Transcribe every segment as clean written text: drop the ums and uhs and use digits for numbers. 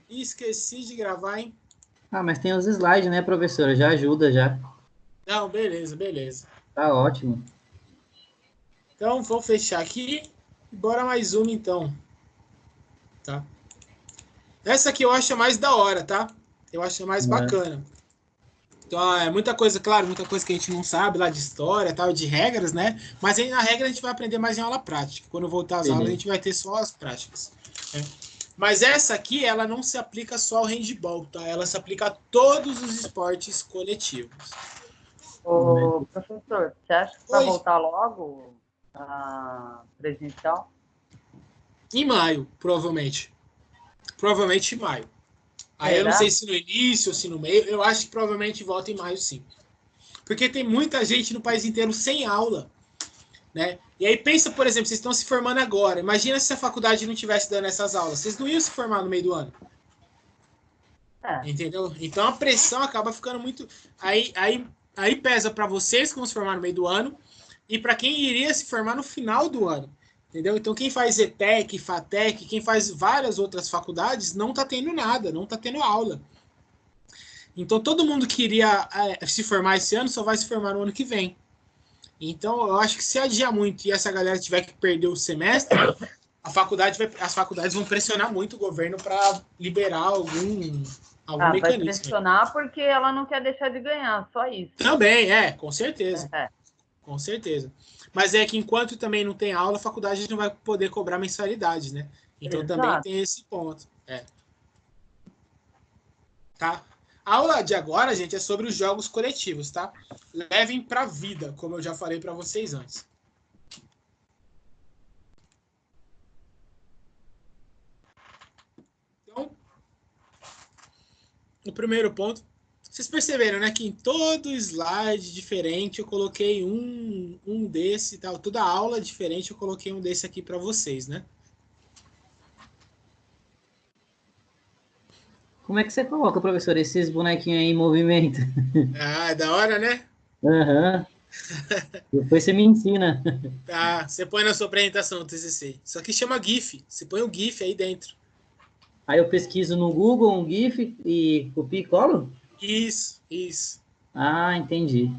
Esqueci de gravar, hein? Ah, mas tem os slides, né, professora? Já ajuda, já. Não, beleza, beleza. Tá ótimo. Então, vou fechar aqui e bora mais uma, então. Tá? Essa aqui eu acho a mais da hora, tá? Eu acho a mais Né? bacana. Então, é muita coisa, claro, muita coisa que a gente não sabe lá de história, tal, de regras, né? Mas aí na regra a gente vai aprender mais em aula prática. Quando voltar às aulas, a Beleza. gente vai ter só as práticas. Né? Mas essa aqui, ela não se aplica só ao handball, tá? Ela se aplica a todos os esportes coletivos. Né? Ô, professor, você acha que vai Oi, voltar logo a presencial? em maio, provavelmente. Provavelmente em maio. Aí eu não sei Será? se no início ou se no meio. Eu acho que provavelmente volta em maio, sim. Porque tem muita gente no país inteiro sem aula. Né? E aí pensa, por exemplo, vocês estão se formando agora. Imagina se a faculdade não tivesse dando essas aulas. Vocês não iam se formar no meio do ano. É, Entendeu? Então a pressão acaba ficando muito. Aí pesa para vocês que vão se formar no meio do ano e para quem iria se formar no final do ano. Entendeu? Então quem faz ETEC, FATEC, quem faz várias outras faculdades não está tendo nada, não está tendo aula. Então todo mundo que iria se formar esse ano só vai se formar no ano que vem. Então eu acho que se adiar muito e essa galera tiver que perder o semestre, as faculdades vão pressionar muito o governo para liberar algum vai mecanismo. pressionar porque ela não quer deixar de ganhar, só isso. Também, com certeza. É, Com certeza. Mas é que enquanto também não tem aula, a faculdade não vai poder cobrar mensalidade, né? Então também exato. tem esse ponto. Tá? A aula de agora, gente, é sobre os jogos coletivos, tá? Levem pra vida, como eu já falei para vocês antes. Então, o primeiro ponto, vocês perceberam, né, que em todo slide diferente eu coloquei um desse, tal, toda aula diferente eu coloquei um desse aqui para vocês, né? Como é que você coloca, professor, esses bonequinhos aí em movimento? Ah, é da hora, né? Aham. Depois você me ensina. Tá, você põe na sua apresentação do TCC. Isso aqui chama GIF. Você põe o GIF aí dentro. Aí eu pesquiso no Google um GIF e copio e colo? Isso, isso. Ah, entendi.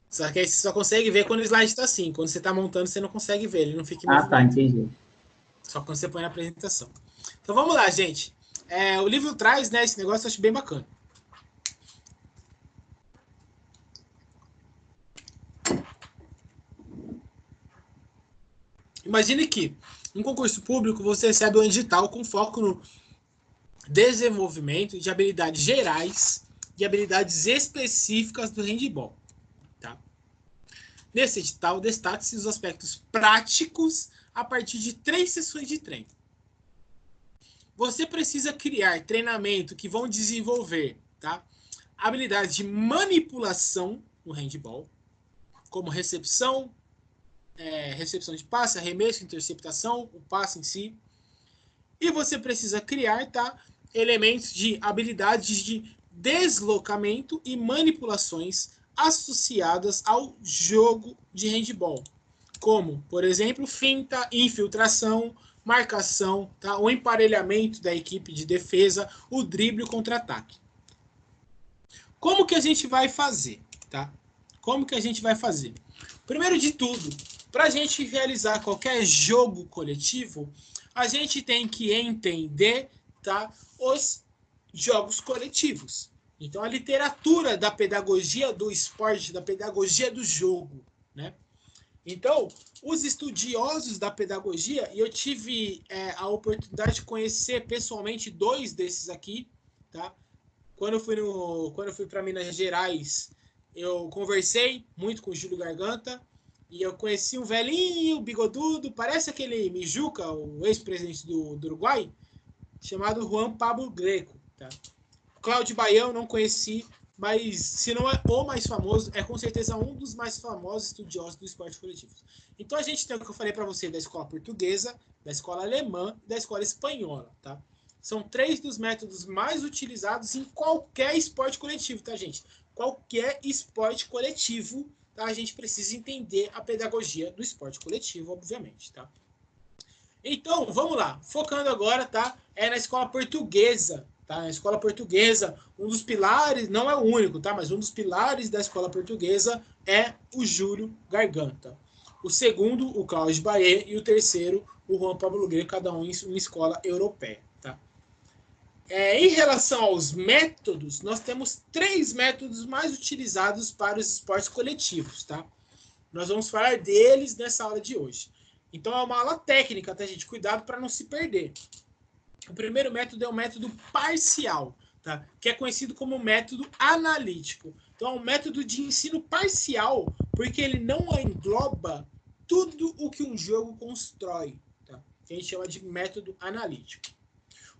Só que aí você só consegue ver quando o slide está assim. Quando você está montando, você não consegue ver. Ele não fica em Ah, tá, movimento. entendi. Só quando você põe na apresentação. Então vamos lá, gente. O livro traz, né, esse negócio, eu acho bem bacana. Imagine que em concurso público você recebe um edital com foco no desenvolvimento de habilidades gerais e habilidades específicas do handball. Tá? Nesse edital, destaque-se os aspectos práticos a partir de 3 sessões de treino. Você precisa criar treinamento que vão desenvolver, tá? Habilidades de manipulação no handball, como recepção de passe, arremesso, interceptação, o passe em si. E você precisa criar, tá? Elementos de habilidades de deslocamento e manipulações associadas ao jogo de handball, como, por exemplo, finta, infiltração, marcação, tá? O emparelhamento da equipe de defesa, o drible, o contra-ataque. Como que a gente vai fazer, tá? Como que a gente vai fazer? Primeiro de tudo, para a gente realizar qualquer jogo coletivo, a gente tem que entender, tá, os jogos coletivos. Então, a literatura da pedagogia do esporte, da pedagogia do jogo, né? Então, os estudiosos da pedagogia, e eu tive a oportunidade de conhecer pessoalmente 2 desses aqui, tá? Quando eu fui para Minas Gerais, eu conversei muito com o Júlio Garganta e eu conheci um velhinho, bigodudo, parece aquele Mijuca, o ex-presidente do Uruguai, chamado Juan Pablo Greco. Tá? Cláudio Baião não conheci, mas se não é o mais famoso, é com certeza um dos mais famosos estudiosos do esporte coletivo. Então a gente tem o que eu falei para você da escola portuguesa, da escola alemã e da escola espanhola, tá? São 3 dos métodos mais utilizados em qualquer esporte coletivo, tá, gente? Qualquer esporte coletivo, tá? A gente precisa entender a pedagogia do esporte coletivo, obviamente, tá? Então, vamos lá. Focando agora, tá? É na escola portuguesa, tá? Na escola portuguesa, um dos pilares, não é o único, tá? Mas um dos pilares da escola portuguesa é o Júlio Garganta. O segundo, o Cláudio Baer, e o terceiro, o Juan Pablo Grego, cada um em uma escola europeia, tá? Em relação aos métodos, nós temos 3 métodos mais utilizados para os esportes coletivos, tá? Nós vamos falar deles nessa aula de hoje. Então, é uma aula técnica, tá, gente? Cuidado para não se perder. O primeiro método é o método parcial, tá? Que é conhecido como método analítico. Então, é um método de ensino parcial, porque ele não engloba tudo o que um jogo constrói, tá? Que a gente chama de método analítico.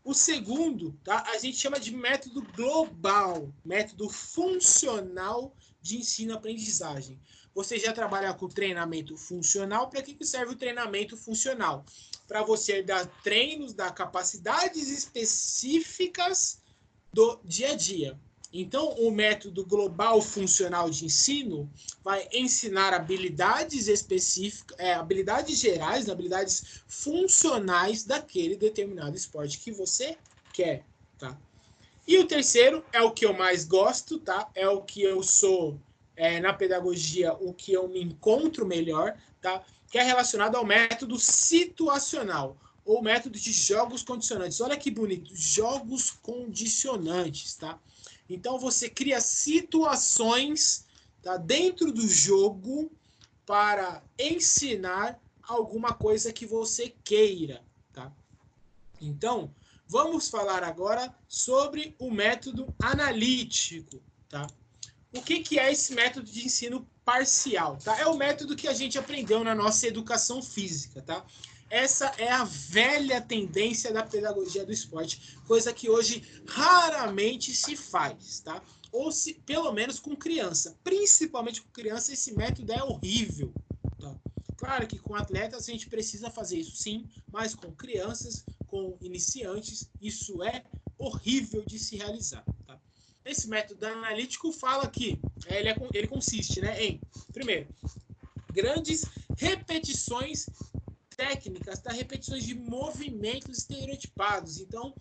O segundo, tá? A gente chama de método global, método funcional de ensino-aprendizagem. Você já trabalha com treinamento funcional. Para que serve o treinamento funcional? Para você dar treinos, dar capacidades específicas do dia a dia. Então, o método global funcional de ensino vai ensinar habilidades específicas, habilidades gerais, habilidades funcionais daquele determinado esporte que você quer, tá? E o terceiro é o que eu mais gosto, tá? É o que eu sou, na pedagogia, o que eu me encontro melhor, tá? Que é relacionado ao método situacional, ou método de jogos condicionantes. Olha que bonito, jogos condicionantes, tá? Então, você cria situações, tá, dentro do jogo para ensinar alguma coisa que você queira, tá? Então, vamos falar agora sobre o método analítico, tá? O que é esse método de ensino parcial, tá? É o método que a gente aprendeu na nossa educação física, tá? Essa é a velha tendência da pedagogia do esporte, coisa que hoje raramente se faz, tá? Ou se, pelo menos com criança. Principalmente com criança, esse método é horrível, tá? Claro que com atletas a gente precisa fazer isso sim, mas com crianças, com iniciantes, isso é horrível de se realizar, tá? Esse método analítico fala que ele consiste, né, em, primeiro, grandes repetições técnicas, tá? Repetições de movimentos estereotipados. Então,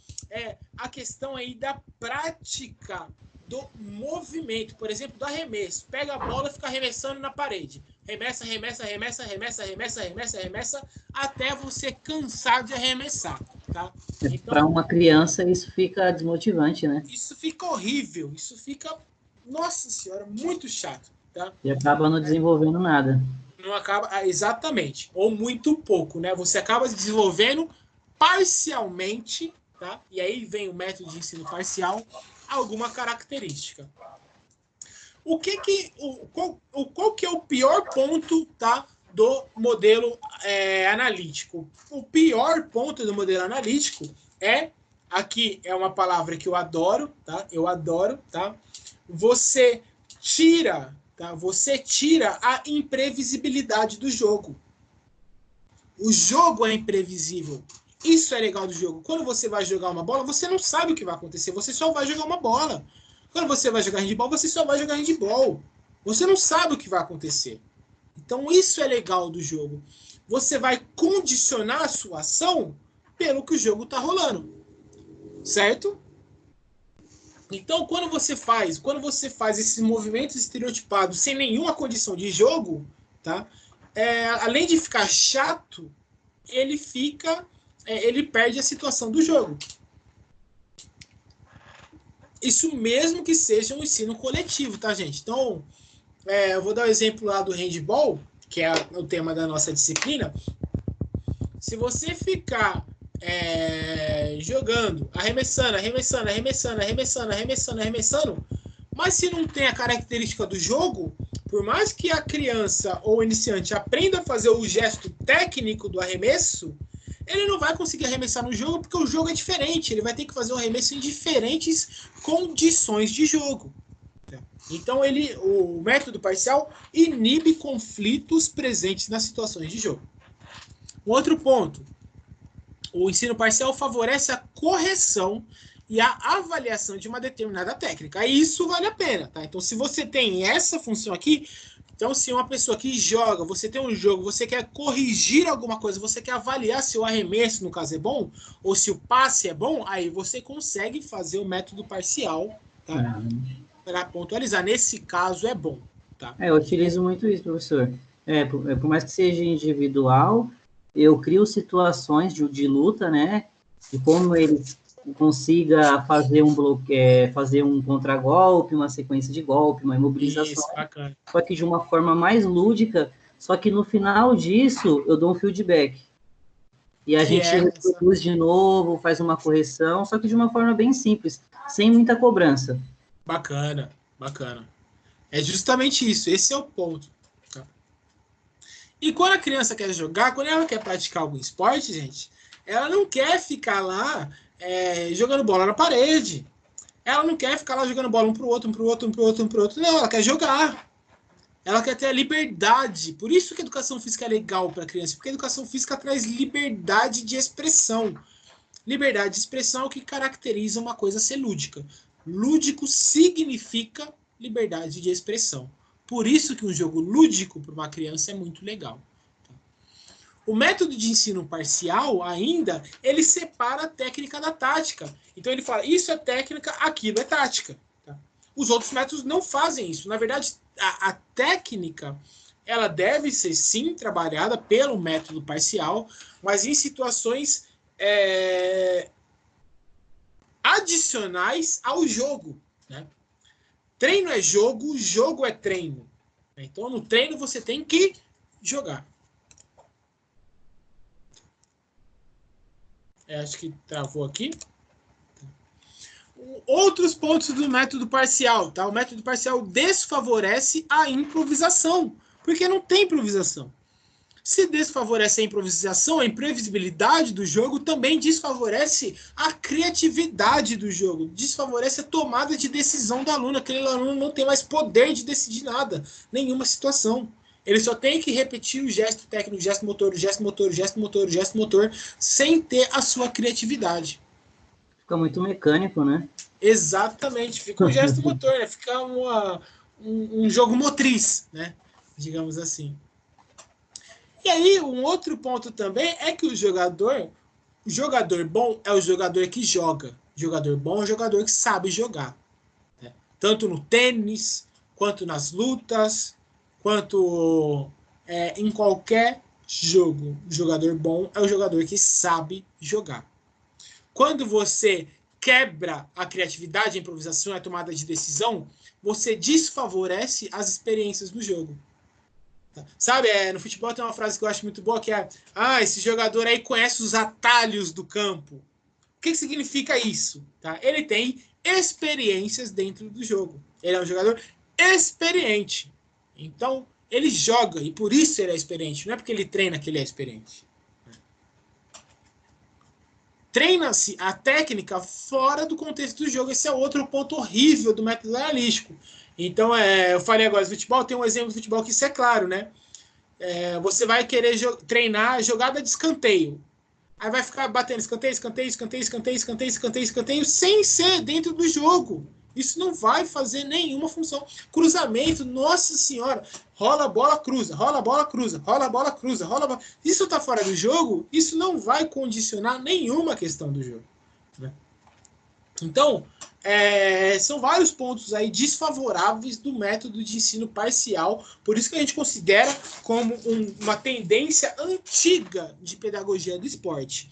a questão aí da prática do movimento, por exemplo, do arremesso. Pega a bola e fica arremessando na parede. Remessa, remessa, remessa, remessa, remessa, remessa, remessa, até você cansar de arremessar, tá? Então, para uma criança, isso fica desmotivante, né? Isso fica horrível, isso fica, nossa senhora, muito chato, tá? E acaba não desenvolvendo nada. Não acaba, exatamente, ou muito pouco, né? Você acaba desenvolvendo parcialmente, tá? E aí vem o método de ensino parcial, alguma característica. Qual que é o pior ponto, tá, do modelo analítico? O pior ponto do modelo analítico aqui é uma palavra que eu adoro, tá? Eu adoro, tá? Você tira a imprevisibilidade do jogo. O jogo é imprevisível. Isso é legal do jogo. Quando você vai jogar uma bola, você não sabe o que vai acontecer. Você só vai jogar uma bola. Quando você vai jogar handball, você só vai jogar handball. Você não sabe o que vai acontecer. Então, isso é legal do jogo. Você vai condicionar a sua ação pelo que o jogo está rolando. Certo? Então, quando você faz esses movimentos estereotipados sem nenhuma condição de jogo, tá? Além de ficar chato, ele perde a situação do jogo. Isso mesmo que seja um ensino coletivo, tá, gente? Então, eu vou dar o exemplo lá do handball, que é o tema da nossa disciplina. Se você ficar jogando, arremessando, mas se não tem a característica do jogo, por mais que a criança ou o iniciante aprenda a fazer o gesto técnico do arremesso, ele não vai conseguir arremessar no jogo porque o jogo é diferente, ele vai ter que fazer o arremesso em diferentes condições de jogo. Então, o método parcial inibe conflitos presentes nas situações de jogo. Um outro ponto, o ensino parcial favorece a correção e a avaliação de uma determinada técnica. Aí isso vale a pena, tá? Então, se você tem essa função aqui, Então, se uma pessoa que joga, você tem um jogo, você quer corrigir alguma coisa, você quer avaliar se o arremesso, no caso, é bom, ou se o passe é bom, aí você consegue fazer o método parcial, tá? Para pontualizar. Nesse caso, é bom, tá? Eu utilizo muito isso, professor. Por mais que seja individual, eu crio situações de luta, né? De como ele consiga fazer um bloqueio, fazer um contragolpe, uma sequência de golpe, uma imobilização. Isso, bacana. Só que de uma forma mais lúdica, só que no final disso, eu dou um feedback. E a gente reproduz de novo, faz uma correção, só que de uma forma bem simples, sem muita cobrança. Bacana, bacana. É justamente isso, esse é o ponto. Tá? E quando a criança quer jogar, quando ela quer praticar algum esporte, gente, ela não quer ficar lá jogando bola na parede. Ela não quer ficar lá jogando bola um pro outro, um pro outro, um pro outro, um pro outro. Não, ela quer jogar. Ela quer ter a liberdade. Por isso que a educação física é legal para a criança, porque a educação física traz liberdade de expressão. Liberdade de expressão é o que caracteriza uma coisa ser lúdica. Lúdico significa liberdade de expressão. Por isso que um jogo lúdico para uma criança é muito legal. O método de ensino parcial, ainda, ele separa a técnica da tática. Então ele fala, isso é técnica, aquilo é tática. Tá? Os outros métodos não fazem isso. Na verdade, a técnica, ela deve ser, sim, trabalhada pelo método parcial, mas em situações adicionais ao jogo. Né? Treino é jogo, jogo é treino. Então, no treino, você tem que jogar. Acho que travou aqui. Outros pontos do método parcial. Tá? O método parcial desfavorece a improvisação, porque não tem improvisação. Se desfavorece a improvisação, a imprevisibilidade do jogo também desfavorece a criatividade do jogo, desfavorece a tomada de decisão do aluno. Aquele aluno não tem mais poder de decidir nada, nenhuma situação. Ele só tem que repetir o gesto técnico, o gesto motor, o gesto motor, o gesto motor, o gesto motor, sem ter a sua criatividade. Fica muito mecânico, né? Exatamente, fica um gesto motor, né? Fica um jogo motriz, né? Digamos assim. E aí, um outro ponto também é que o jogador bom é o jogador que joga. O jogador bom é o jogador que sabe jogar. Né? Tanto no tênis, quanto nas lutas, quanto em qualquer jogo. O jogador bom é o jogador que sabe jogar. Quando você quebra a criatividade, a improvisação e a tomada de decisão, você desfavorece as experiências do jogo. Sabe, no futebol tem uma frase que eu acho muito boa, que é esse jogador aí conhece os atalhos do campo. O que significa isso? Tá? Ele tem experiências dentro do jogo. Ele é um jogador experiente. Então, ele joga, e por isso ele é experiente. Não é porque ele treina que ele é experiente. Treina-se a técnica fora do contexto do jogo. Esse é outro ponto horrível do método analítico. Então, eu falei agora de futebol, tem um exemplo de futebol que isso é claro, né? Você vai querer treinar a jogada de escanteio. Aí vai ficar batendo escanteio, escanteio, escanteio, escanteio, escanteio, escanteio, escanteio, sem ser dentro do jogo. Isso não vai fazer nenhuma função. Cruzamento, nossa senhora, rola a bola, cruza, rola a bola, cruza, rola a bola, cruza, rola a bola. Isso está fora do jogo, isso não vai condicionar nenhuma questão do jogo. Né? Então, são vários pontos aí desfavoráveis do método de ensino parcial, por isso que a gente considera como uma tendência antiga de pedagogia do esporte.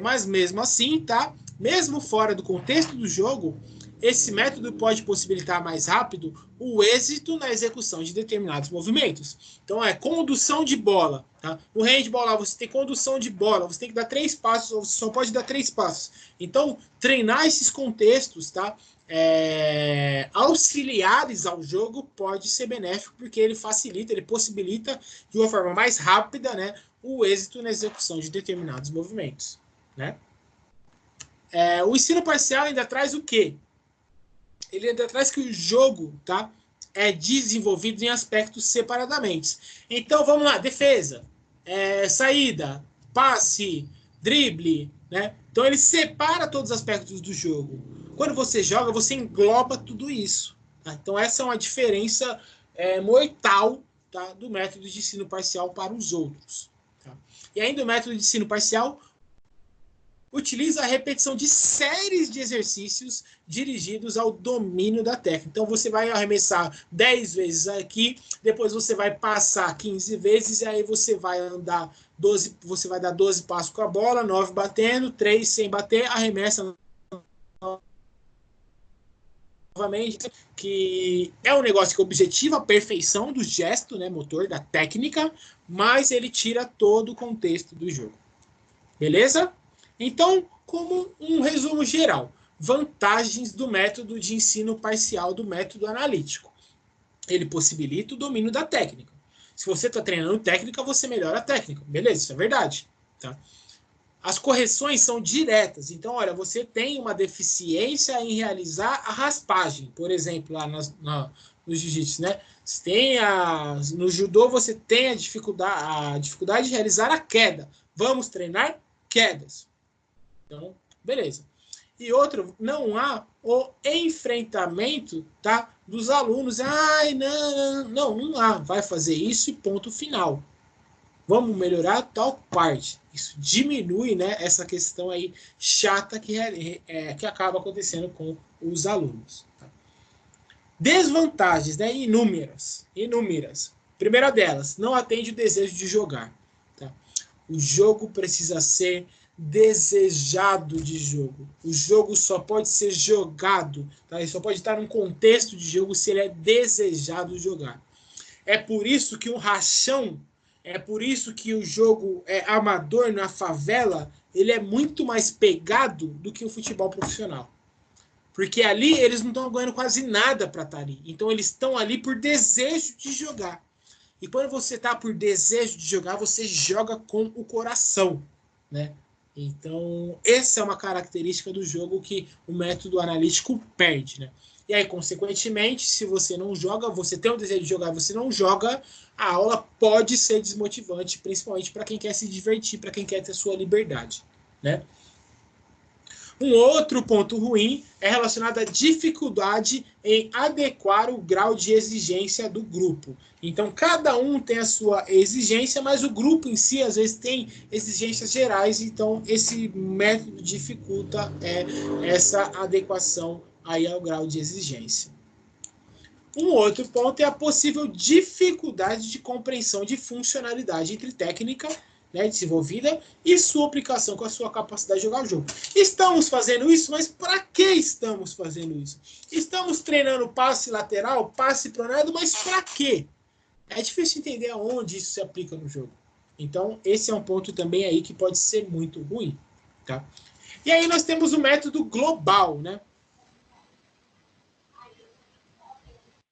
Mas mesmo assim, tá? Mesmo fora do contexto do jogo, esse método pode possibilitar mais rápido o êxito na execução de determinados movimentos. Então, condução de bola. Tá? No handball lá, você tem condução de bola, você tem que dar 3 passos, ou você só pode dar 3 passos. Então, treinar esses contextos, tá? Auxiliares ao jogo pode ser benéfico, porque ele facilita, ele possibilita de uma forma mais rápida, né, o êxito na execução de determinados movimentos. Né? O ensino parcial ainda traz o quê? Ele ainda traz que o jogo, tá, é desenvolvido em aspectos separadamente. Então, vamos lá, defesa, saída, passe, drible, né? Então, ele separa todos os aspectos do jogo. Quando você joga, você engloba tudo isso. Tá? Então, essa é uma diferença mortal, tá, do método de ensino parcial para os outros. Tá? E ainda o método de ensino parcial utiliza a repetição de séries de exercícios dirigidos ao domínio da técnica. Então, você vai arremessar 10 vezes aqui, depois você vai passar 15 vezes, e aí você vai andar 12, você vai dar 12 passos com a bola, 9 batendo, 3 sem bater, arremessa novamente, que é um negócio que objetiva a perfeição do gesto, né, motor, da técnica, mas ele tira todo o contexto do jogo. Beleza? Então, como um resumo geral, vantagens do método de ensino parcial do método analítico. Ele possibilita o domínio da técnica. Se você está treinando técnica, você melhora a técnica. Beleza, isso é verdade. Tá? As correções são diretas. Então, olha, você tem uma deficiência em realizar a raspagem. Por exemplo, lá no jiu-jitsu, né? No judô, você tem a dificuldade de realizar a queda. Vamos treinar quedas. Então, beleza. E outro, não há o enfrentamento, tá, dos alunos. Ai, não há. Vai fazer isso e ponto final. Vamos melhorar tal parte. Isso diminui, né, essa questão aí chata que acaba acontecendo com os alunos. Tá? Desvantagens, né, inúmeras. Primeira delas, não atende o desejo de jogar. Tá? O jogo precisa ser desejado de jogo. O jogo só pode ser jogado, tá? Ele só pode estar num contexto de jogo se ele é desejado jogar. É por isso que um rachão, é por isso que o jogo amador na favela, ele é muito mais pegado do que o futebol profissional. Porque ali eles não estão ganhando quase nada para estar ali. Então eles estão ali por desejo de jogar. E quando você está por desejo de jogar, você joga com o coração, né? Então, essa é uma característica do jogo que o método analítico perde, né? E aí, consequentemente, se você não joga, você tem o desejo de jogar, você não joga, a aula pode ser desmotivante, principalmente para quem quer se divertir, para quem quer ter sua liberdade, né? Um outro ponto ruim é relacionado à dificuldade em adequar o grau de exigência do grupo. Então, cada um tem a sua exigência, mas o grupo em si, às vezes, tem exigências gerais. Então, esse método dificulta essa adequação aí ao grau de exigência. Um outro ponto é a possível dificuldade de compreensão de funcionalidade entre técnica, né, desenvolvida e sua aplicação com a sua capacidade de jogar o jogo. Estamos fazendo isso, mas para que estamos fazendo isso? Estamos treinando passe lateral, passe pronado, mas para quê? É difícil entender aonde isso se aplica no jogo. Então, esse é um ponto também aí que pode ser muito ruim. Tá? E aí nós temos o método global, né?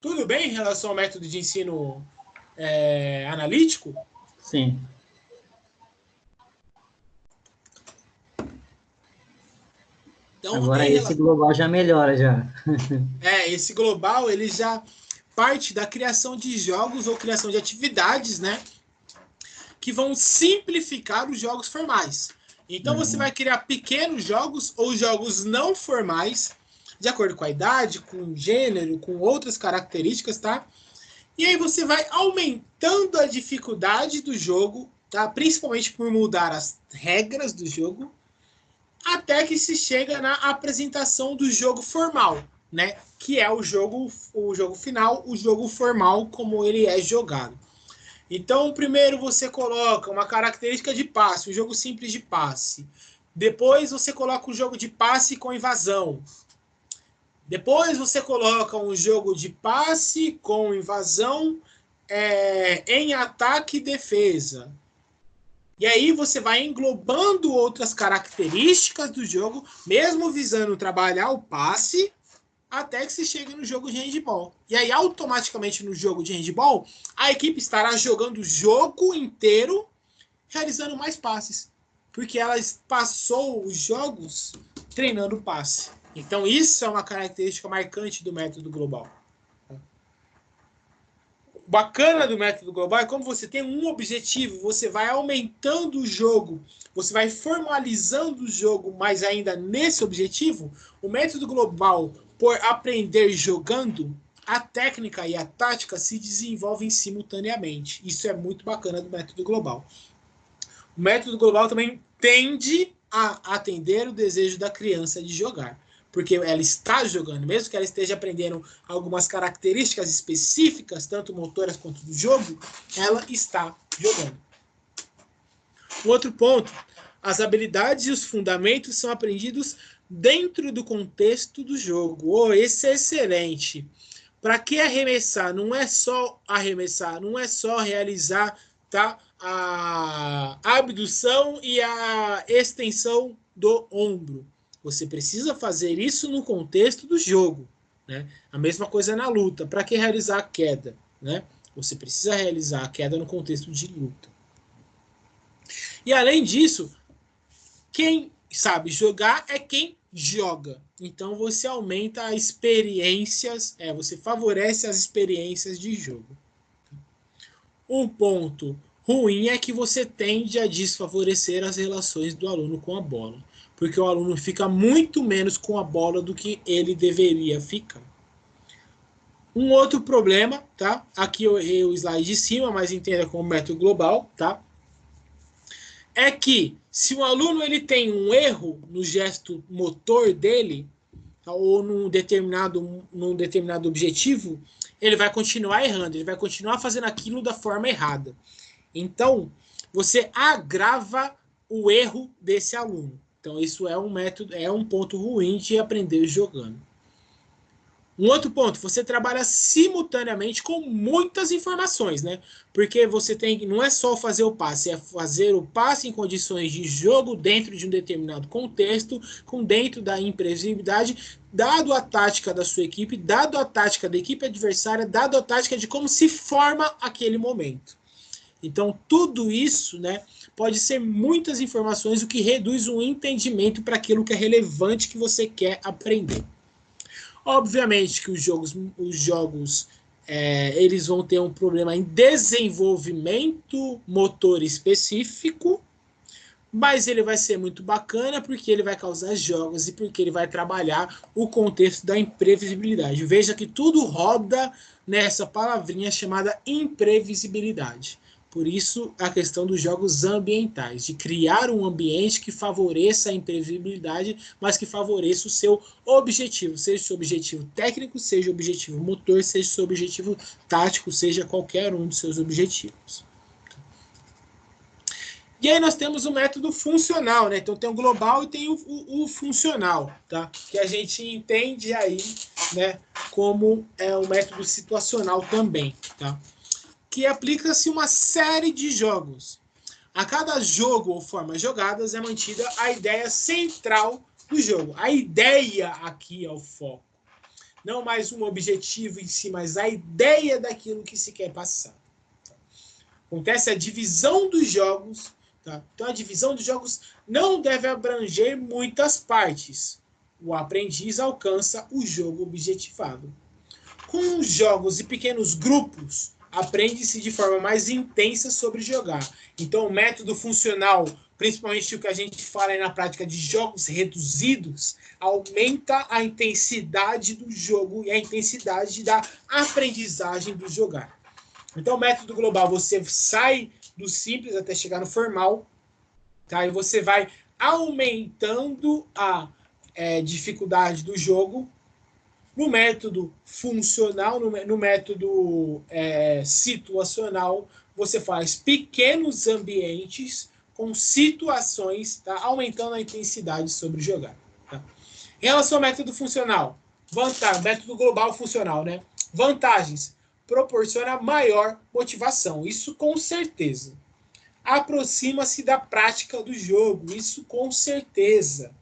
Tudo bem em relação ao método de ensino analítico? Sim. Então, agora esse global já melhora já. Esse global ele já parte da criação de jogos ou criação de atividades, né, que vão simplificar os jogos formais. Então você vai criar pequenos jogos ou jogos não formais, de acordo com a idade, com o gênero, com outras características, tá? E aí você vai aumentando a dificuldade do jogo, tá? Principalmente por mudar as regras do jogo, até que se chega na apresentação do jogo formal, né? Que é o jogo final, o jogo formal como ele é jogado. Então, primeiro você coloca uma característica de passe, um jogo simples de passe. Depois você coloca um jogo de passe com invasão. Depois você coloca um jogo de passe com invasão em ataque e defesa. E aí você vai englobando outras características do jogo, mesmo visando trabalhar o passe, até que se chegue no jogo de handball. E aí, automaticamente, no jogo de handball, a equipe estará jogando o jogo inteiro, realizando mais passes. Porque ela passou os jogos treinando passe. Então, isso é uma característica marcante do método global. O bacana do método global é como você tem um objetivo, você vai aumentando o jogo, você vai formalizando o jogo, mas ainda nesse objetivo, o método global, por aprender jogando, a técnica e a tática se desenvolvem simultaneamente. Isso é muito bacana do método global. O método global também tende a atender o desejo da criança de jogar, porque ela está jogando, mesmo que ela esteja aprendendo algumas características específicas, tanto motoras quanto do jogo, ela está jogando. Um outro ponto, as habilidades e os fundamentos são aprendidos dentro do contexto do jogo. Oh, esse é excelente. Para que arremessar? Não é só arremessar, não é só realizar, tá, a abdução e a extensão do ombro. Você precisa fazer isso no contexto do jogo, né? A mesma coisa na luta. Para que realizar a queda, né? Você precisa realizar a queda no contexto de luta. E além disso, quem sabe jogar é quem joga. Então você aumenta as experiências, você favorece as experiências de jogo. Um ponto ruim é que você tende a desfavorecer as relações do aluno com a bola, porque o aluno fica muito menos com a bola do que ele deveria ficar. Um outro problema, tá? Aqui eu errei o slide de cima, mas entenda como método global, tá? É que se o aluno ele tem um erro no gesto motor dele, ou num determinado objetivo, ele vai continuar errando, ele vai continuar fazendo aquilo da forma errada. Então, você agrava o erro desse aluno. Então, isso é um método, é um ponto ruim de aprender jogando. Um outro ponto, você trabalha simultaneamente com muitas informações, né? Porque você tem, não é só fazer o passe, é fazer o passe em condições de jogo dentro de um determinado contexto, com dentro da imprevisibilidade, dado a tática da sua equipe, dado a tática da equipe adversária, dado a tática de como se forma aquele momento. Então, tudo isso, né, pode ser muitas informações, o que reduz o entendimento para aquilo que é relevante que você quer aprender. Obviamente que os jogos eles vão ter um problema em desenvolvimento motor específico, mas ele vai ser muito bacana porque ele vai causar jogos e porque ele vai trabalhar o contexto da imprevisibilidade. Veja que tudo roda nessa palavrinha chamada imprevisibilidade. Por isso, a questão dos jogos ambientais, de criar um ambiente que favoreça a imprevisibilidade, mas que favoreça o seu objetivo, seja o seu objetivo técnico, seja o objetivo motor, seja o seu objetivo tático, seja qualquer um dos seus objetivos. E aí nós temos o método funcional, né? Então tem o global e tem o funcional, tá? Que a gente entende aí, né, como um método situacional também, tá? Que aplica-se uma série de jogos. A cada jogo ou formas jogadas é mantida a ideia central do jogo. A ideia aqui é o foco. Não mais um objetivo em si, mas a ideia daquilo que se quer passar. Acontece a divisão dos jogos. Tá? Então a divisão dos jogos não deve abranger muitas partes. O aprendiz alcança o jogo objetivado. Com os jogos e pequenos grupos, aprende-se de forma mais intensa sobre jogar. Então, o método funcional, principalmente o que a gente fala aí na prática de jogos reduzidos, aumenta a intensidade do jogo e a intensidade da aprendizagem do jogar. Então, o método global, você sai do simples até chegar no formal, tá? E você vai aumentando a dificuldade do jogo. No método funcional, no método situacional, você faz pequenos ambientes com situações, tá? Aumentando a intensidade sobre jogar. Tá? Em relação ao método funcional, método global funcional, né? Vantagens: proporciona maior motivação, isso com certeza. Aproxima-se da prática do jogo, isso com certeza.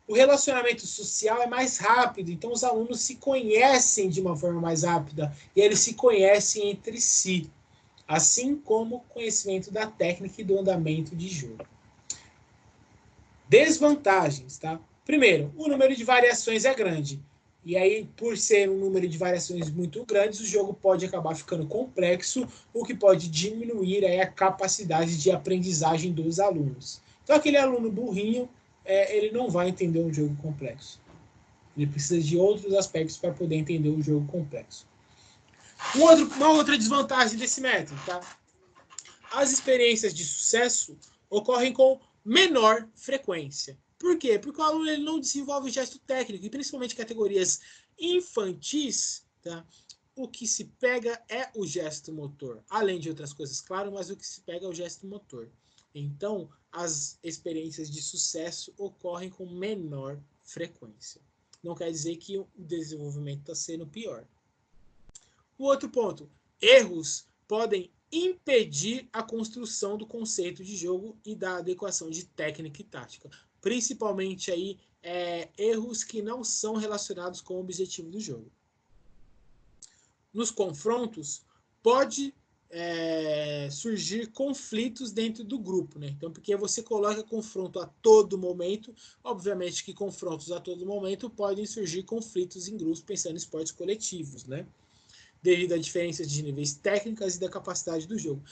O relacionamento social é mais rápido, então os alunos se conhecem de uma forma mais rápida e eles se conhecem entre si, assim como o conhecimento da técnica e do andamento de jogo. Desvantagens, tá? Primeiro, o número de variações é grande. E aí, por ser um número de variações muito grandes, o jogo pode acabar ficando complexo, o que pode diminuir aí a capacidade de aprendizagem dos alunos. Então, aquele aluno burrinho, ele não vai entender um jogo complexo. Ele precisa de outros aspectos para poder entender o jogo complexo. Uma outra desvantagem desse método, tá? As experiências de sucesso ocorrem com menor frequência. Por quê? Porque o aluno ele não desenvolve gesto técnico, e principalmente categorias infantis, tá? O que se pega é o gesto motor. Além de outras coisas, claro, mas o que se pega é o gesto motor. Então, as experiências de sucesso ocorrem com menor frequência. Não quer dizer que o desenvolvimento está sendo pior. O outro ponto, erros podem impedir a construção do conceito de jogo e da adequação de técnica e tática. Principalmente aí, erros que não são relacionados com o objetivo do jogo. Nos confrontos, pode surgir conflitos dentro do grupo, né? Então, porque você coloca confronto a todo momento, obviamente que confrontos a todo momento podem surgir conflitos em grupos, pensando em esportes coletivos, né? Devido a diferenças de níveis técnicos e da capacidade do jogo.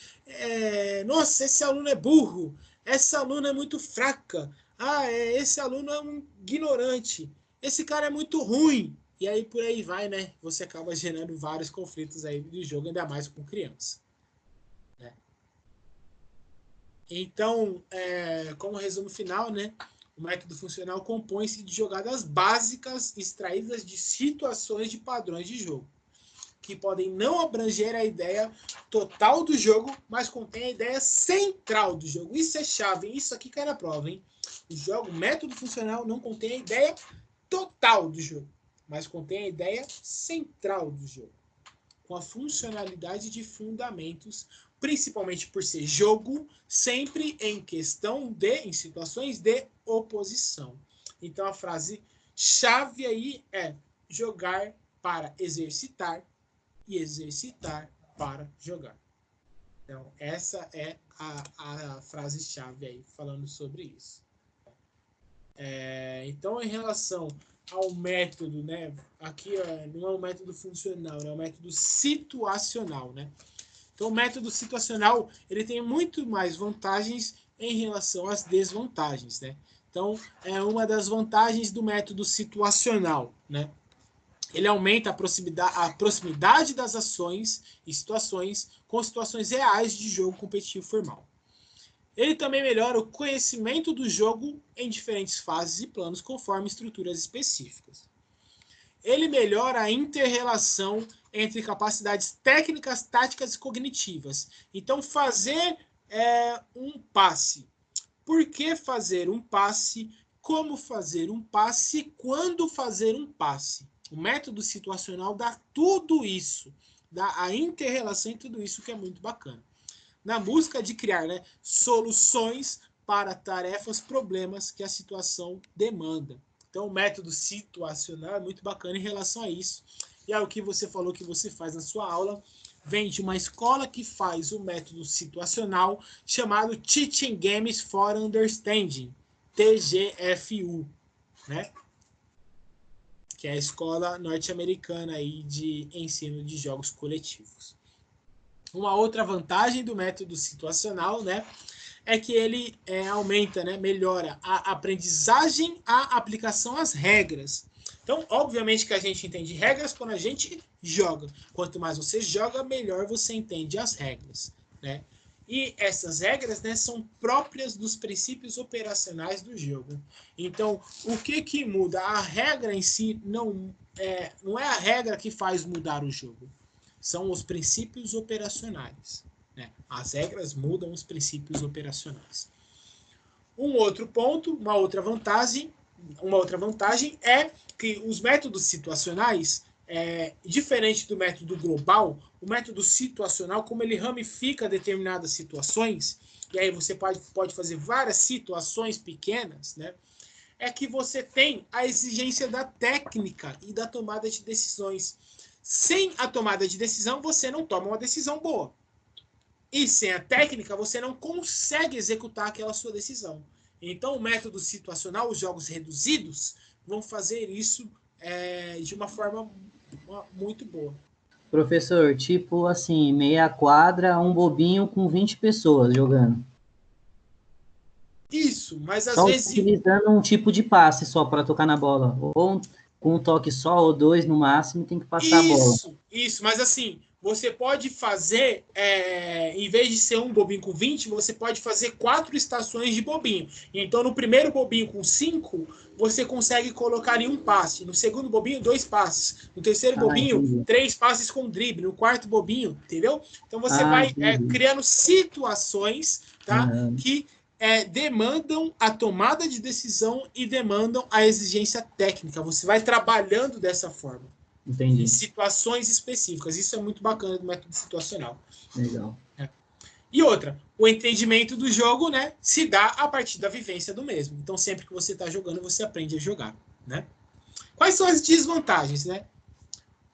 Nossa, esse aluno é burro, essa aluna é muito fraca, esse aluno é um ignorante, esse cara é muito ruim, e aí por aí vai, né? Você acaba gerando vários conflitos aí do jogo, ainda mais com criança. Né? Então, como resumo final, né? O método funcional compõe-se de jogadas básicas extraídas de situações de padrões de jogo, que podem não abranger a ideia total do jogo, mas contém a ideia central do jogo. Isso é chave, isso aqui cai na prova, hein? O método funcional não contém a ideia total do jogo, mas contém a ideia central do jogo, com a funcionalidade de fundamentos, principalmente por ser jogo, sempre em situações de oposição. Então a frase chave aí é jogar para exercitar e exercitar para jogar. Então, essa é a frase-chave aí, falando sobre isso. Então, em relação ao método, né? Aqui não é um método funcional, é um método situacional, né? Então, o método situacional, ele tem muito mais vantagens em relação às desvantagens, né? Então, é uma das vantagens do método situacional, né? Ele aumenta a proximidade das ações e situações com situações reais de jogo competitivo formal. Ele também melhora o conhecimento do jogo em diferentes fases e planos conforme estruturas específicas. Ele melhora a inter-relação entre capacidades técnicas, táticas e cognitivas. Então, fazer um passe. Por que fazer um passe? Como fazer um passe? Quando fazer um passe? O método situacional dá tudo isso, dá a inter-relação em tudo isso, que é muito bacana. Na busca de criar soluções para tarefas, problemas que a situação demanda. Então, o método situacional é muito bacana em relação a isso. E é o que você falou que você faz na sua aula, vem de uma escola que faz o método situacional chamado Teaching Games for Understanding, TGFU, né? Que é a escola norte-americana aí de ensino de jogos coletivos. Uma outra vantagem do método situacional, né, é que ele aumenta, né, melhora a aprendizagem, a aplicação às regras. Então, obviamente que a gente entende regras quando a gente joga. Quanto mais você joga, melhor você entende as regras, né? E essas regras, né, são próprias dos princípios operacionais do jogo. Então, o que muda? A regra em si não é a regra que faz mudar o jogo. São os princípios operacionais. Né? As regras mudam os princípios operacionais. Um outro ponto, uma outra vantagem é que os métodos situacionais, diferente do método global, o método situacional, como ele ramifica determinadas situações, e aí você pode fazer várias situações pequenas, né? É que você tem a exigência da técnica e da tomada de decisões. Sem a tomada de decisão, você não toma uma decisão boa. E sem a técnica, você não consegue executar aquela sua decisão. Então, o método situacional, os jogos reduzidos, vão fazer isso de uma forma muito boa. Professor, tipo assim, meia quadra, um bobinho com 20 pessoas jogando. Isso, mas às só vezes... utilizando um tipo de passe só para tocar na bola. Ou com um toque só ou dois no máximo e tem que passar a bola. Isso, mas assim, você pode fazer, em vez de ser um bobinho com 20, você pode fazer 4 estações de bobinho. Então, no primeiro bobinho com 5, você consegue colocar em um passe. No segundo bobinho, 2 passes. No terceiro bobinho, entendi. 3 passes com drible. No quarto bobinho, entendeu? Então, você vai criando situações, tá? Que demandam a tomada de decisão e demandam a exigência técnica. Você vai trabalhando dessa forma. Entendi. Em situações específicas. Isso é muito bacana do método situacional. Legal. E outra, o entendimento do jogo, né, se dá a partir da vivência do mesmo. Então, sempre que você está jogando, você aprende a jogar, né? Quais são as desvantagens, né?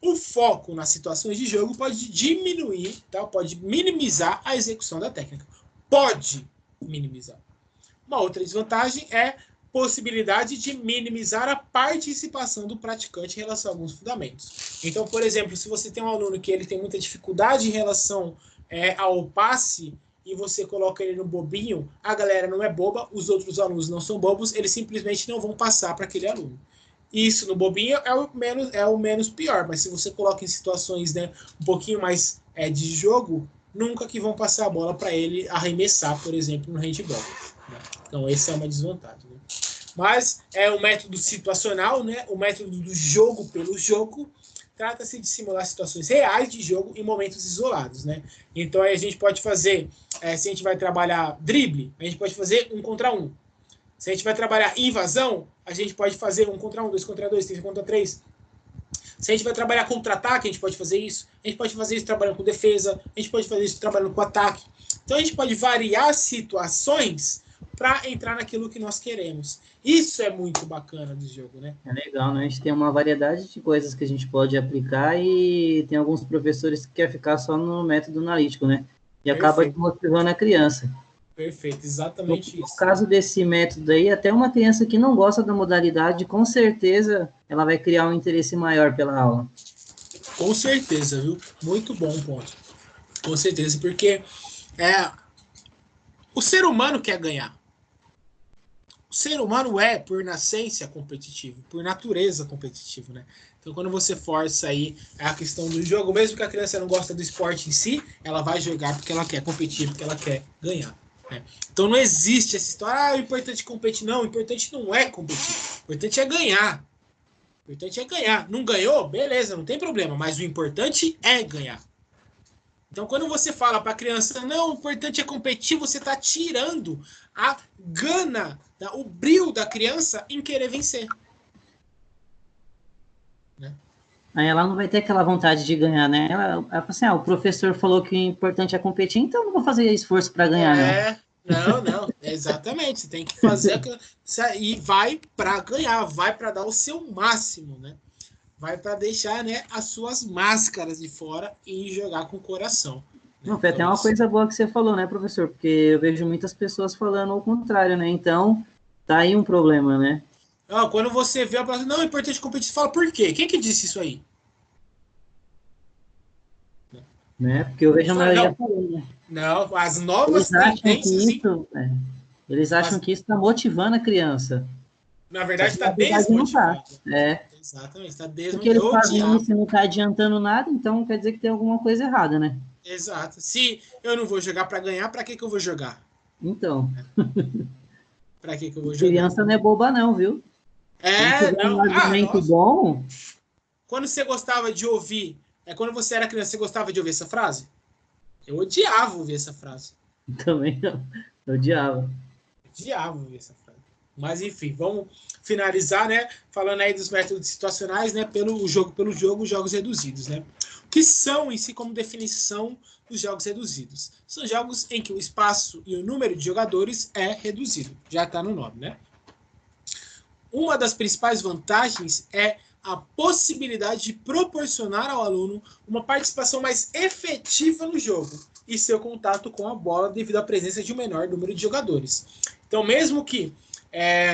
O foco nas situações de jogo pode diminuir, tá? Pode minimizar a execução da técnica. Pode minimizar. Uma outra desvantagem é possibilidade de minimizar a participação do praticante em relação a alguns fundamentos. Então, por exemplo, se você tem um aluno que ele tem muita dificuldade em relação ao passe e você coloca ele no bobinho, a galera não é boba, os outros alunos não são bobos, eles simplesmente não vão passar para aquele aluno. Isso no bobinho é o menos pior, mas se você coloca em situações, né, um pouquinho mais de jogo, nunca que vão passar a bola para ele arremessar, por exemplo, no handball. Né? Então, essa é uma desvantagem. Né? Mas o método situacional, né, o método do jogo pelo jogo, trata-se de simular situações reais de jogo em momentos isolados. Né? Então, aí a gente pode fazer, se a gente vai trabalhar drible, a gente pode fazer 1 contra 1. Se a gente vai trabalhar invasão, a gente pode fazer 1 contra 1, 2 contra 2, 3 contra 3. Se a gente vai trabalhar contra-ataque, a gente pode fazer isso. A gente pode fazer isso trabalhando com defesa. A gente pode fazer isso trabalhando com ataque. Então, a gente pode variar situações para entrar naquilo que nós queremos. Isso é muito bacana do jogo, né? É legal, né? A gente tem uma variedade de coisas que a gente pode aplicar e tem alguns professores que querem ficar só no método analítico, né? E acaba desmotivando a criança. Perfeito, exatamente isso. No caso desse método aí, até uma criança que não gosta da modalidade, com certeza ela vai criar um interesse maior pela aula. Com certeza, viu? Muito bom ponto. Com certeza, porque o ser humano quer ganhar. O ser humano por nascença, competitivo, por natureza competitivo, né? Então, quando você força aí a questão do jogo, mesmo que a criança não gosta do esporte em si, ela vai jogar porque ela quer competir, porque ela quer ganhar. Né? Então, não existe essa história, o importante é competir. Não, o importante não é competir. O importante é ganhar. O importante é ganhar. Não ganhou? Beleza, não tem problema. Mas o importante é ganhar. Então, quando você fala para a criança, não, o importante é competir, você está tirando a gana, o brio da criança em querer vencer. Né? Aí ela não vai ter aquela vontade de ganhar, né? Ela fala assim, o professor falou que o importante é competir, então não vou fazer esforço para ganhar, não. Exatamente. Você tem que fazer e vai para ganhar, vai para dar o seu máximo, né? Vai para deixar, né, as suas máscaras de fora e jogar com o coração. Né? Não, foi até uma coisa boa que você falou, né, professor? Porque eu vejo muitas pessoas falando ao contrário, né? Então, tá aí um problema, né? Quando você vê a pessoa, não, é importante competir, você fala, por quê? Quem que disse isso aí? Né? Porque eu vejo a maioria falando, né? Não, as novas tendências... Eles acham que isso está motivando a criança. Na verdade, está desmotivado. Exatamente, está desmotivado. Porque eles fazem isso e não está adiantando nada, então quer dizer que tem alguma coisa errada, né? Exato. Se eu não vou jogar para ganhar, para que eu vou jogar? Então. Para que eu vou jogar? Criança não é boba não, viu? Não. Um argumento bom. Quando você gostava de ouvir, quando você era criança, você gostava de ouvir essa frase? Eu odiava ouvir essa frase. Também não. Eu odiava. Odiava ouvir essa frase. Mas, enfim, vamos finalizar, né? Falando aí dos métodos situacionais, né? Pelo jogo, jogos reduzidos, né? O que são, em si, como definição dos jogos reduzidos? São jogos em que o espaço e o número de jogadores é reduzido. Já está no nome, né? Uma das principais vantagens é a possibilidade de proporcionar ao aluno uma participação mais efetiva no jogo e seu contato com a bola devido à presença de um menor número de jogadores. Então, mesmo que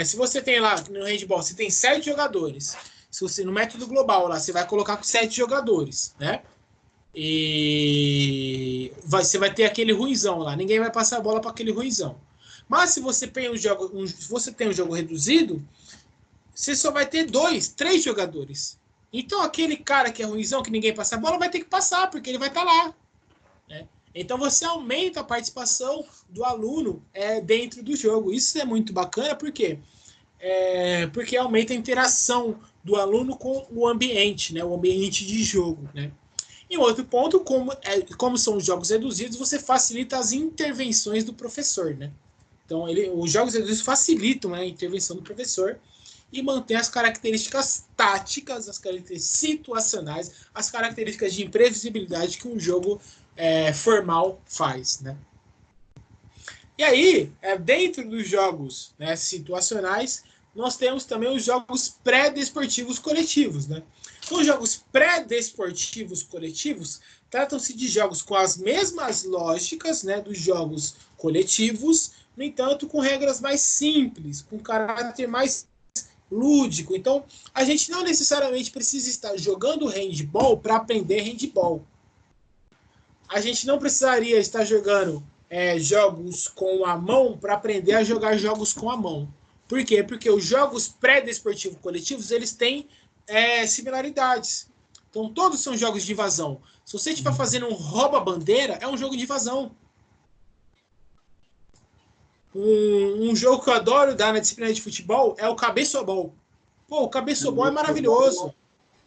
se você tem lá no handball, você tem 7 jogadores. Se você, no método global, lá, você vai colocar com 7 jogadores, né? E você vai ter aquele ruinzão lá. Ninguém vai passar a bola para aquele ruinzão. Mas se você tem um jogo reduzido, você só vai ter 2, 3 jogadores. Então aquele cara que é ruimzão, que ninguém passa a bola, vai ter que passar, porque ele vai estar lá. Né? Então você aumenta a participação do aluno dentro do jogo. Isso é muito bacana, por quê? Porque aumenta a interação do aluno com o ambiente, né? O ambiente de jogo. Né? E outro ponto, como são os jogos reduzidos, você facilita as intervenções do professor. Né? Então, os jogos reduzidos facilitam, né, a intervenção do professor e mantém as características táticas, as características situacionais, as características de imprevisibilidade que um jogo formal faz. Né? E aí, dentro dos jogos, né, situacionais, nós temos também os jogos pré-desportivos coletivos. Né? Então, os jogos pré-desportivos coletivos tratam-se de jogos com as mesmas lógicas, né, dos jogos coletivos, no entanto, com regras mais simples, com caráter mais lúdico. Então, a gente não necessariamente precisa estar jogando handball para aprender handball. A gente não precisaria estar jogando jogos com a mão para aprender a jogar jogos com a mão. Por quê? Porque os jogos pré-desportivos coletivos, eles têm similaridades. Então, todos são jogos de invasão. Se você estiver fazendo um rouba-bandeira, é um jogo de invasão. Um jogo que eu adoro dar na disciplina de futebol é o cabeçobol. Pô, o cabeçobol é maravilhoso.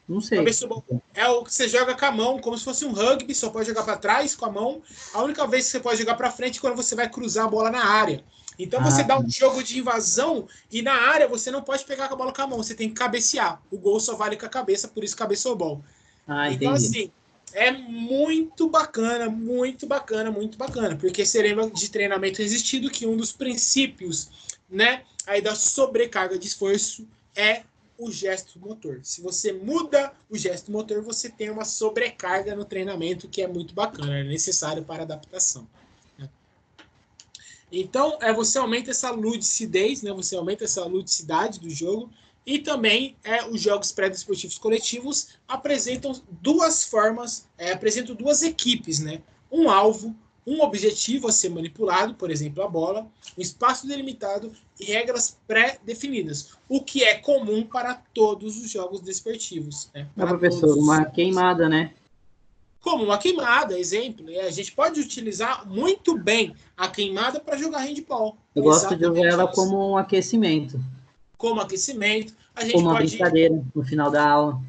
Não sei. Cabeçobol é o que você joga com a mão, como se fosse um rugby, só pode jogar para trás com a mão. A única vez que você pode jogar para frente é quando você vai cruzar a bola na área. Então você dá um jogo de invasão e na área você não pode pegar a bola com a mão, você tem que cabecear. O gol só vale com a cabeça, por isso cabeçobol. Então, assim, é muito bacana, muito bacana, muito bacana. Porque você lembra de treinamento resistido que um dos princípios, né, aí da sobrecarga de esforço é o gesto motor. Se você muda o gesto motor, você tem uma sobrecarga no treinamento que é muito bacana, é necessário para adaptação. Né? Então, você aumenta essa ludicidez, né? Você aumenta essa ludicidade do jogo. E também os jogos pré-desportivos coletivos apresentam duas formas, apresentam duas equipes, né? Um alvo, um objetivo a ser manipulado, por exemplo, a bola, um espaço delimitado e regras pré-definidas, o que é comum para todos os jogos desportivos. Né? Professor, uma queimada, né? Como uma queimada, exemplo. A gente pode utilizar muito bem a queimada para jogar handball. Eu gosto de usar ela como um aquecimento. Como aquecimento. A gente como uma pode... brincadeira no final da aula.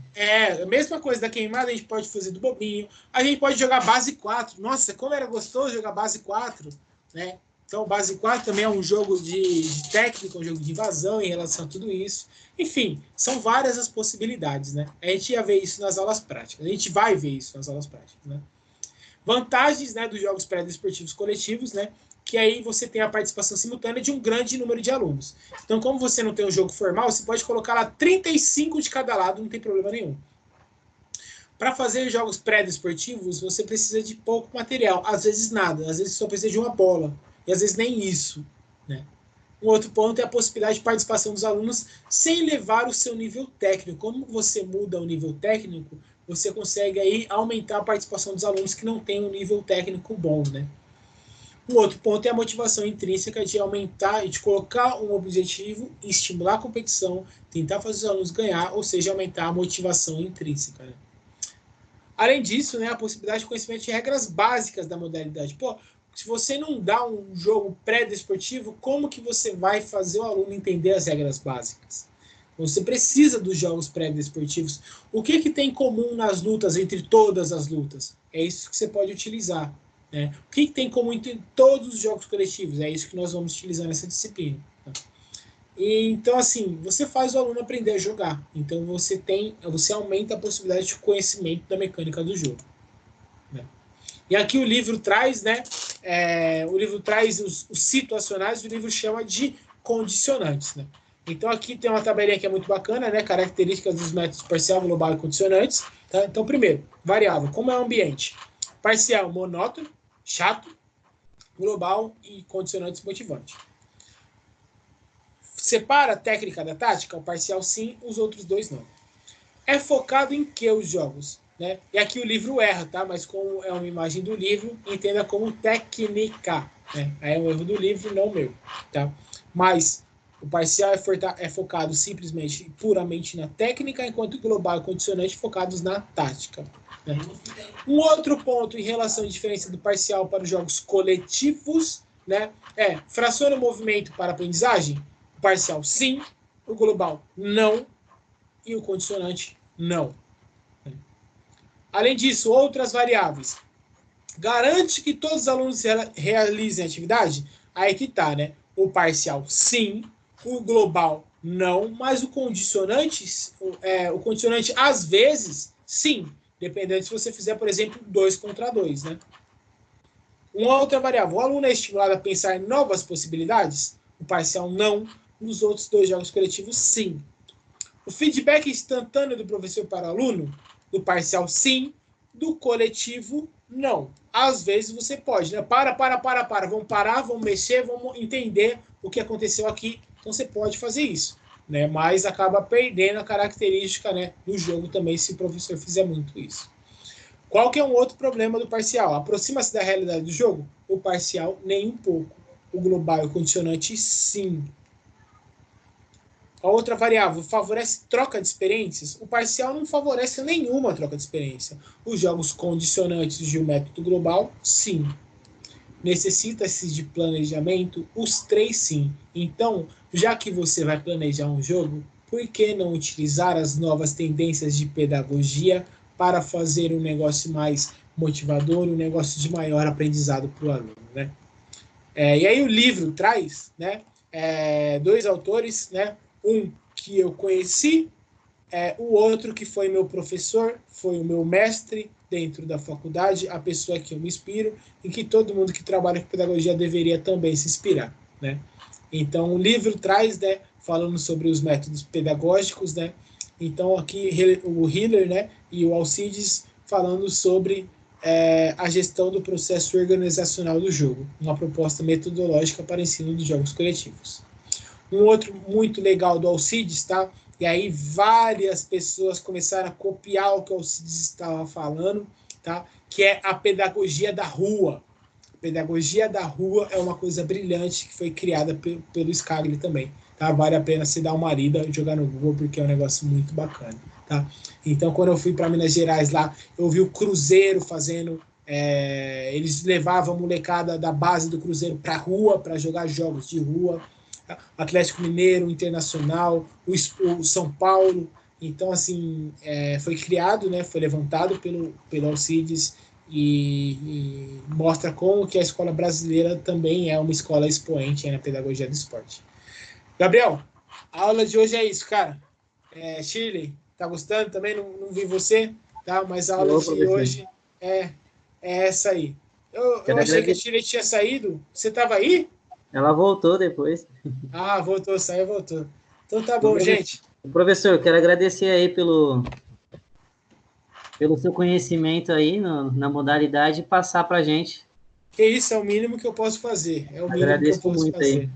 A mesma coisa da queimada, a gente pode fazer do bobinho. A gente pode jogar base 4. Nossa, como era gostoso jogar base 4, né? Então, base 4 também é um jogo de técnica, um jogo de invasão em relação a tudo isso. Enfim, são várias as possibilidades, né? A gente ia ver isso nas aulas práticas. A gente vai ver isso nas aulas práticas, né? Vantagens, né, dos jogos pré-desportivos coletivos, né? Que aí você tem a participação simultânea de um grande número de alunos. Então, como você não tem um jogo formal, você pode colocar lá 35 de cada lado, não tem problema nenhum. Para fazer jogos pré-desportivos, você precisa de pouco material. Às vezes nada, às vezes só precisa de uma bola. E às vezes nem isso. Né? Um outro ponto é a possibilidade de participação dos alunos sem levar o seu nível técnico. Como você muda o nível técnico, você consegue aí aumentar a participação dos alunos que não têm um nível técnico bom. Né? Um outro ponto é a motivação intrínseca de aumentar e de colocar um objetivo, estimular a competição, tentar fazer os alunos ganhar, ou seja, aumentar a motivação intrínseca. Né? Além disso, né, a possibilidade de conhecimento de regras básicas da modalidade. Pô, se você não dá um jogo pré-desportivo, como que você vai fazer o aluno entender as regras básicas? Você precisa dos jogos pré-desportivos. O que tem em comum nas lutas, entre todas as lutas? É isso que você pode utilizar. Né? O que tem em comum entre todos os jogos coletivos? É isso que nós vamos utilizar nessa disciplina. Tá? Então, assim, você faz o aluno aprender a jogar. Então, você aumenta a possibilidade de conhecimento da mecânica do jogo. Né? E aqui o livro traz, né? O livro traz os situacionais, o livro chama de condicionantes. Né? Então, aqui tem uma tabelinha que é muito bacana, né? Características dos métodos parcial, global e condicionantes. Tá? Então, primeiro, variável. Como é o ambiente? Parcial, monótono, chato, global e condicionantes motivantes. Separa a técnica da tática? O parcial sim, os outros dois não. É focado em que os jogos? Né? E aqui o livro erra, tá? Mas como é uma imagem do livro, entenda como técnica. Né? Aí é um erro do livro, não meu. Tá? Mas O parcial é focado simplesmente e puramente na técnica, enquanto o global e condicionante focados na tática. Né? Um outro ponto em relação à diferença do parcial para os jogos coletivos, né, fraciona o movimento para aprendizagem? O parcial, sim. O global, não. E o condicionante, não. Além disso, outras variáveis. Garante que todos os alunos realizem a atividade? Aí que tá, né? O parcial, sim. O global, não. Mas o condicionante, às vezes, sim. Dependendo se você fizer, por exemplo, 2 contra 2, né? Uma outra variável. O aluno é estimulado a pensar em novas possibilidades? O parcial, não. Nos outros 2 jogos coletivos, sim. O feedback instantâneo do professor para o aluno? Do parcial, sim. Do coletivo, não. Às vezes você pode, né? Para. Vamos parar, vamos mexer, vamos entender o que aconteceu aqui. Então você pode fazer isso, né? Mas acaba perdendo a característica, né, do jogo também se o professor fizer muito isso. Qual que é um outro problema do parcial? Aproxima-se da realidade do jogo? O parcial, nem um pouco. O global e o condicionante, sim. A outra variável, favorece troca de experiências? O parcial não favorece nenhuma troca de experiência. Os jogos condicionantes de um método global, sim. Necessita-se de planejamento? Os 3, sim. Então, já que você vai planejar um jogo, por que não utilizar as novas tendências de pedagogia para fazer um negócio mais motivador, um negócio de maior aprendizado para o aluno, né? E aí o livro traz, né, 2 autores, né, um que eu conheci, o outro que foi meu professor, foi o meu mestre dentro da faculdade, a pessoa que eu me inspiro e que todo mundo que trabalha com pedagogia deveria também se inspirar, né? Então o livro traz, né, falando sobre os métodos pedagógicos, né? Então aqui o Hiller, né, e o Alcides falando sobre a gestão do processo organizacional do jogo, uma proposta metodológica para ensino de jogos coletivos. Um outro muito legal do Alcides, tá? E aí várias pessoas começaram a copiar o que o Alcides estava falando, tá? Que é a pedagogia da rua. A pedagogia da rua é uma coisa brilhante que foi criada pelo Scagli também, tá? Vale a pena se dar uma lida e jogar no Google, porque é um negócio muito bacana, tá? Então, quando eu fui para Minas Gerais lá, eu vi o Cruzeiro fazendo... eles levavam a molecada da base do Cruzeiro para a rua, para jogar jogos de rua. Atlético Mineiro, Internacional, o São Paulo. Então, assim, foi criado, né, foi levantado pelo Alcides e mostra como que a escola brasileira também é uma escola expoente na pedagogia do esporte. Gabriel, a aula de hoje é isso, cara. Shirley, tá gostando? Também não vi você, tá? Mas a aula de hoje é essa aí. Eu achei que a Shirley tinha saído. Você estava aí? Ela voltou depois. Ah, voltou, saiu, voltou. Então tá bom, gente. Professor, quero agradecer aí pelo seu conhecimento aí na modalidade e passar para a gente. Que isso, é o mínimo que eu posso fazer. É o mínimo Agradeço que eu posso muito fazer. Aí.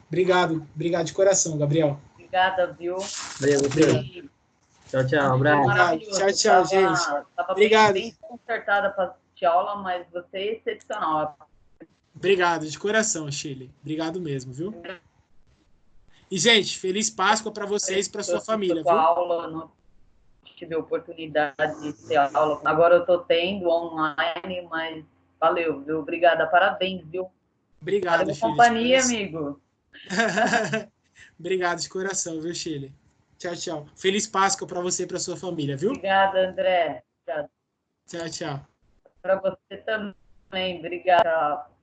Obrigado de coração, Gabriel. Obrigada, viu? Valeu, tchau, tchau. Abraço. Maravilhoso. Tchau, gente. Tava Obrigado. bem consertada para assistir aula, mas você é excepcional. Obrigado, de coração, Shirley. Obrigado mesmo, viu? E, gente, feliz Páscoa para vocês e para sua família, viu? Aula, não tive oportunidade de ter aula. Agora eu estou tendo online, mas valeu, viu? Obrigada, parabéns, viu? Obrigado, Shirley. Companhia, amigo. Obrigado de coração, viu, Shirley? Tchau. Feliz Páscoa para você e para sua família, viu? Obrigada, André. Tchau. Para você também. Obrigada.